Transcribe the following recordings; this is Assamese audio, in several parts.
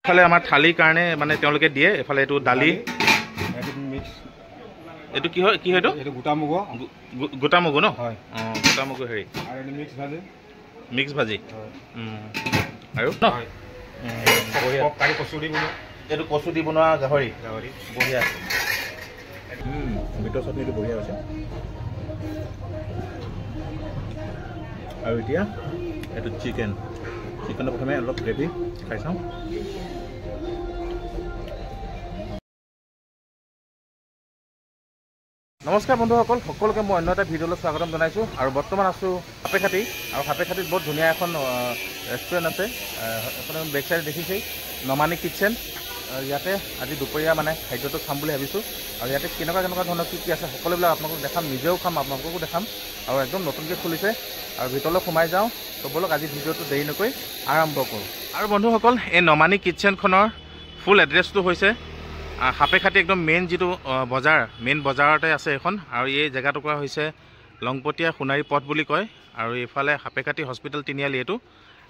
এফালে আমাৰ থালিৰ কাৰণে মানে তেওঁলোকে দিয়ে এফালে এইটো দালি এইটো কি হয় এইটো গোটা মুগু ন গোটা মুগু হেৰি আৰু এইটো মিক্স ভাজি আৰু এইটো কচু দি বনোৱা গাহৰি বঢ়িয়া মিঠৰ চাটনিটো বঢ়িয়া হৈছে আৰু এতিয়া এইটো চিকেনৰ প্ৰথমে অলপ গ্ৰেভি খাই চাওঁ নমস্কাৰ বন্ধুসকল সকলোকে মই অন্য এটা ভিডিঅ'লৈ স্বাগতম জনাইছোঁ আৰু বৰ্তমান আছোঁ সাপেখাতি আৰু সাপেখাতিত বহুত ধুনীয়া এখন ৰেষ্টুৰেণ্ট আছে এখন বেক চাইড দেখিছেই নমানি কিটচেন ইয়াতে আজি দুপৰীয়া মানে খাদ্যটো খাম বুলি ভাবিছোঁ আৰু ইয়াতে কেনেকুৱা ধৰণৰ কি আছে সকলোবিলাক আপোনালোকক দেখাম নিজেও খাম আপোনালোককো দেখাম আৰু একদম নতুনকৈ খুলিছে আৰু ভিতৰলৈ সোমাই যাওঁ তো বলক আজি ভিডিঅ'টো দেৰি নকৈ আৰম্ভ কৰোঁ আৰু বন্ধুসকল এই নমানি কিটচেনখনৰ ফুল এড্ৰেছটো হৈছে সাপেখাতি একদম মেইন যিটো বজাৰ মেইন বজাৰতে আছে এখন আৰু এই জেগাটুকুৰা হৈছে লংপটীয়া সোণাৰী পথ বুলি কয় আৰু এইফালে সাপেখাতি হস্পিটেল তিনিআলি এইটো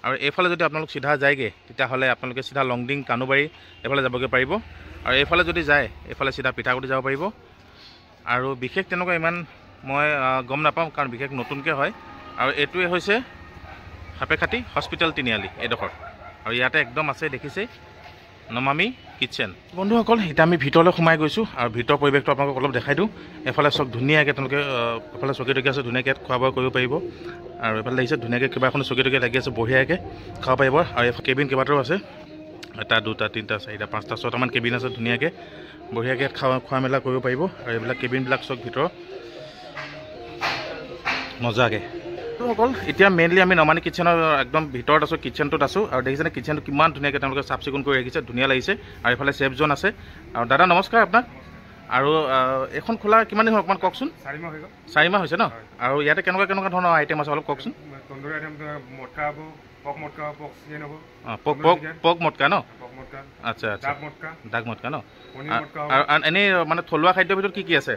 আৰু এইফালে যদি আপোনালোক চিধা যায়গৈ তেতিয়াহ'লে আপোনালোকে চিধা লংডিং কানুবাৰী এইফালে যাবগৈ পাৰিব আৰু এইফালে যদি যায় এইফালে চিধা পিঠাগুটি যাব পাৰিব আৰু বিশেষ তেনেকুৱা ইমান মই গম নাপাওঁ কাৰণ বিশেষ নতুনকৈ হয় আৰু এইটোৱে হৈছে সাপেখাতি হস্পিটেল তিনিআলি এইডোখৰ আৰু ইয়াতে একদম আছে দেখিছেই নমামি কিটচেন বন্ধুসকল এতিয়া আমি ভিতৰলৈ সোমাই গৈছোঁ আৰু ভিতৰৰ পৰিৱেশটো আপোনালোকক অলপ দেখাই দিওঁ এফালে চব ধুনীয়াকৈ তেওঁলোকে এফালে চকী টকী আছে ধুনীয়াকৈ খোৱা বোৱা কৰিব পাৰিব আৰু এফালে দেখিছে ধুনীয়াকৈ কিবা এখন চকী টকী লাগি আছে বঢ়িয়াকৈ খাব পাৰিব আৰু এইফালে কেবিন কেইবাটাও আছে এটা দুটা তিনিটা চাৰিটা পাঁচটা ছটামান কেবিন আছে ধুনীয়াকৈ বঢ়িয়াকৈ খোৱা মেলা কৰিব পাৰিব আৰু এইবিলাক কেবিনবিলাক চব ভিতৰত মজাকৈ সকল এতিয়া মেইনলি আমি নমানি কিটচেনৰ একদম ভিতৰত আছোঁ কিটচেনটোত আছোঁ আৰু দেখিছেনে কিটচেনটো কিমান ধুনীয়াকৈ তেওঁলোকে চাফ চিকুণ কৰি ৰাখিছে ধুনীয়া লাগিছে আৰু এইফালে চেফ জন আছে আৰু দাদা নমস্কাৰ আপোনাক আৰু এখন খোলা কিমান দিন হ'ল অকণমান কওকচোন 4 মাহ হৈছে ন আৰু ইয়াতে কেনেকুৱা ধৰণৰ আইটেম আছে অলপ কওকচোন পক মটকা ন আচ্ছা আচ্ছা ডাক মটকা ন আৰু এনেই মানে থলুৱা খাদ্যৰ ভিতৰত কি আছে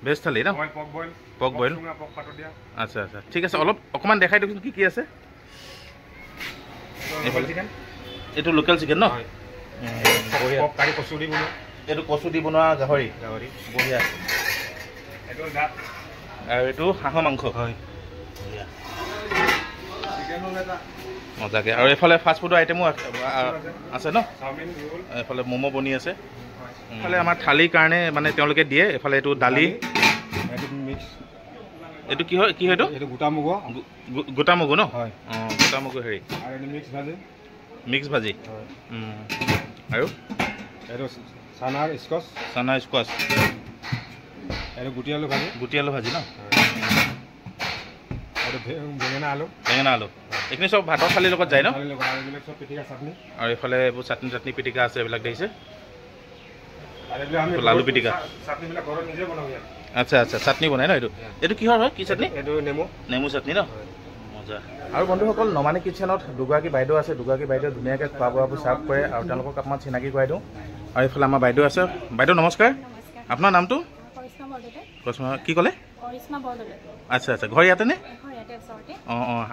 ভেজ থালি ন পক বইল আচ্ছা আচ্ছা ঠিক আছে অকণমান দেখাই দিয়কচোন কি আছে এইটো লোকেল চিকেন ন এইটো কচু দি বনোৱা গাহৰি বঢ়িয়া আৰু এইটো হাঁহৰ মাংস হয় মজাকৈ আৰু এইফালে ফাষ্ট ফুডৰ আইটেমো আছে ন এইফালে ম'ম' বনি আছে এইফালে আমাৰ থালিৰ কাৰণে মানে তেওঁলোকে দিয়ে এইফালে এইটো দালি এইটো কি হয় এইটো গোটা মুগু ন গোটা মুগু হেৰি মিক্স ভাজি আৰু এইটো চানা স্কোৱাচ এইটো গুটি আলু ভাজি ন বেঙেনা আলু এইখিনি চব ভাতৰ থালিৰ লগত যায় ন আৰু এইফালে এইবোৰ চাটনি পিটিকা আছে এইবিলাক দেখিছে আলু পিটিকা আচ্ছা আচ্ছা চাটনি বনাই ন এইটো কিহৰ হয় কি চাটনি এইটো নেমু চাটনি ন মজা আৰু বন্ধুসকল নমানি কিটচেনত দুগৰাকী বাইদেউ আছে দুগৰাকী বাইদেউ ধুনীয়াকৈ খোৱা বোৱাবোৰ ছাৰ্ভ কৰে আৰু তেওঁলোকক অকণমান চিনাকি কৰাই দিওঁ আৰু এইফালে আমাৰ বাইদেউ আছে বাইদেউ নমস্কাৰ আপোনাৰ নামটো কি ক'লে আচ্ছা আচ্ছা ঘৰ ইয়াতে নে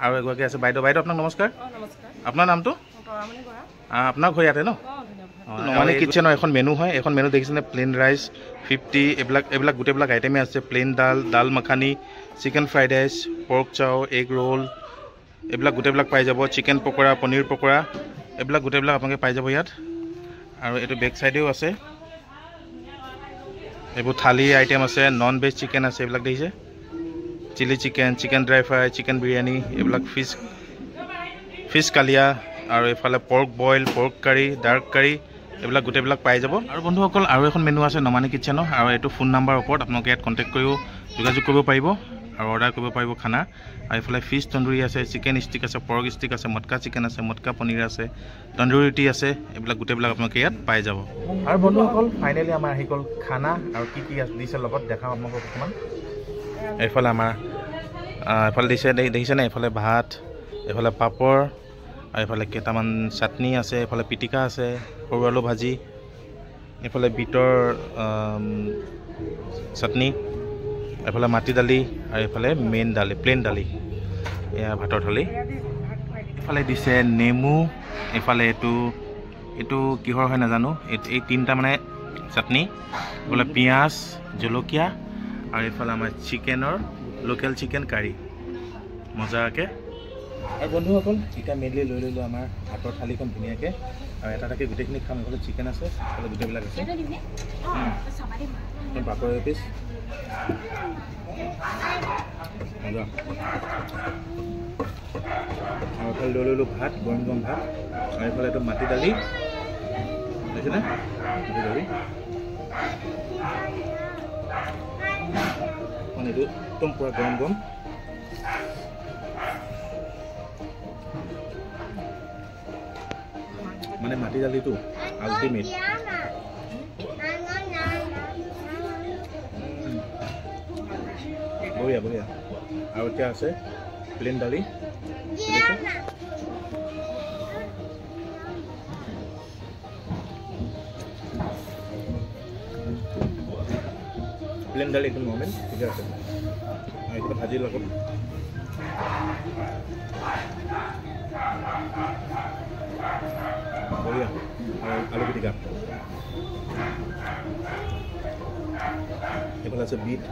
আৰু এগৰাকী আছে বাইদেউ আপোনাক নমস্কাৰ আপোনাৰ নামটো আপোনাৰ ঘৰ ইয়াতে ন নমানি কিটচেনৰ এখন মেনু হয় এখন মেনু দেখিছেনে প্লেইন ৰাইচ 50 এইবিলাক গোটেইবিলাক আইটেমেই আছে প্লেইন দাল makhani chicken fried rice pork চাও এগ ৰোল এইবিলাক গোটেইবিলাক পাই যাব চিকেন পকৰা পনীৰ পকৰা এইবিলাক গোটেইবিলাক আপোনালোকে পাই যাব ইয়াত আৰু এইটো বেক চাইডেও আছে এইবোৰ থালি আইটেম আছে নন ভেজ চিকেন আছে এইবিলাক দেখিছে chilli chicken dry fry chicken biryani এইবিলাক ফিছ কালিয়া আৰু এইফালে pork boil pork curry dark curry এইবিলাক গোটেইবিলাক পাই যাব আৰু বন্ধুসকল আৰু এখন মেনু আছে নমানি কিটচেনৰ আৰু এইটো ফোন নাম্বাৰৰ ওপৰত আপোনালোকে ইয়াত কণ্টেক্ট কৰিও যোগাযোগ কৰিব পাৰিব আৰু অৰ্ডাৰ কৰিব পাৰিব খানা আৰু এইফালে ফিছ তন্দুৰী আছে চিকেন ষ্টিক আছে পৰ্ক ষ্টিক আছে মটকা চিকেন আছে মটকা পনীৰ আছে তন্দুৰী ৰুটি আছে এইবিলাক গোটেইবিলাক আপোনালোকে ইয়াত পাই যাব আৰু বন্ধুসকল ফাইনেলি আমাৰ আহি গ'ল খানা আৰু কি দিছে লগত দেখাওঁ আপোনালোকক অকণমান এইফালে আমাৰ এইফালে দেখিছেনে এইফালে ভাত এইফালে পাপৰ আৰু এইফালে কেইটামান চাটনি আছে এইফালে পিটিকা আছে সৰু আলু ভাজি এইফালে বিটৰ চাটনি এইফালে মাটি দালি আৰু এইফালে মেইন দালি প্লেইন দালি এয়া ভাতৰ থালি এইফালে দিছে নেমু এইফালে এইটো এইটো কিহৰ হয় নাজানো এই তিনিটা মানে চাটনি বোলে পিঁয়াজ জলকীয়া আৰু এইফালে আমাৰ চিকেনৰ লোকেল চিকেন কাৰী মজাকৈ আৰু বন্ধুসকল এতিয়া মেইনলি লৈ ল'লোঁ আমাৰ ভাতৰ থালিখন ধুনীয়াকৈ আৰু এটা এটাকৈ গোটেইখিনি খাম এইফালে চিকেন আছে এইফালে গোটেইবিলাক আছে পাপৰ এপিচ মজা আৰু এইফালে লৈ ল'লোঁ ভাত গৰম গৰম ভাত আৰু এইফালে এইটো মাটি দালি দেখিছেনে মাটি দালি মানে এইটো একদম পূৰা গৰম গৰম মানে মাটি দালিটো আল্টিমেট বঢ়িয়া বঢ়িয়া আৰু এতিয়া আছে প্লেন দালি প্লেন দালি একদম নৰ্মেল ঠিকে আছে আৰু এইটো ভাজিৰ লগত বঢ়িয়া আৰু আলু পিটিকা এইফালে আছে বিট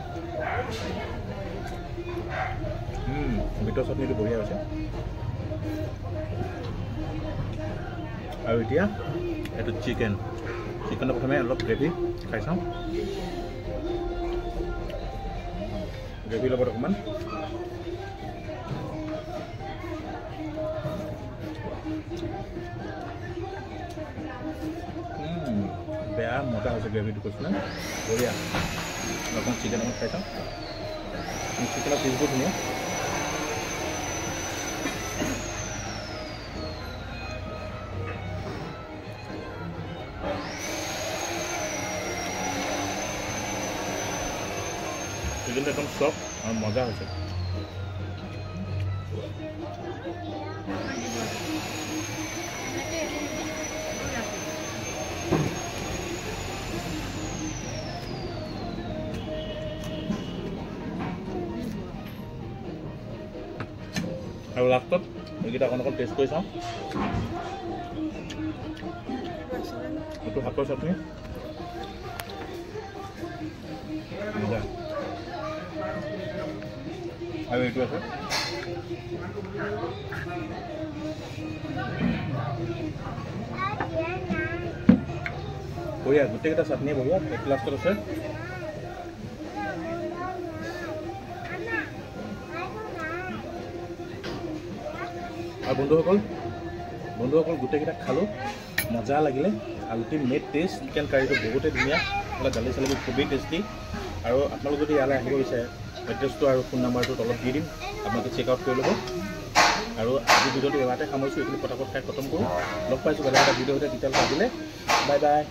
বিটৰ চাটনিটো বঢ়িয়া হৈছে আৰু এতিয়া এইটো চিকেনৰ প্ৰথমে অলপ গ্ৰেভি খাই চাওঁ গ্ৰেভিৰ লগত অকণমান বেয়া মজা হৈছে গ্ৰেভিটো কৈছোঁ না বঢ়িয়া অকণ চিকেন অকণ খাই চাওঁ চিকেনৰ পিচবোৰ ধুনীয়া চিকেনটো একদম চফ্ট আৰু মজা হৈছে আৰু লাষ্টত এইকেইটা অকণ অকণ টেষ্ট কৰি চাওঁ এইটো শাকৰ চাটনি মজা আৰু এইটো আছে বঢ়িয়া গোটেইকেইটা চাটনি বঢ়িয়া এক লাষ্টত আছে আৰু বন্ধুসকল গোটেইকেইটা খালোঁ মজা লাগিলে আল্টিমেট টেষ্ট চিকেন কাৰীটো বহুতেই ধুনীয়া এইফালে দালি চালিবোৰ খুবেই টেষ্টি আৰু আপোনালোকে যদি ইয়ালৈ আহিব বিচাৰে এড্ৰেছটো আৰু ফোন নাম্বাৰটো তলত দি দিম আপোনালোকে চেক আউট কৰি ল'ব আৰু আজি ভিডিঅ'টো এবাৰতে সামৰিছোঁ এইখিনি পটাপট খাই খতম কৰোঁ লগ পাইছোঁ বেলেগ এটা ভিডিঅ' সৈতে তেতিয়ালৈকে আহিলে বাই বাই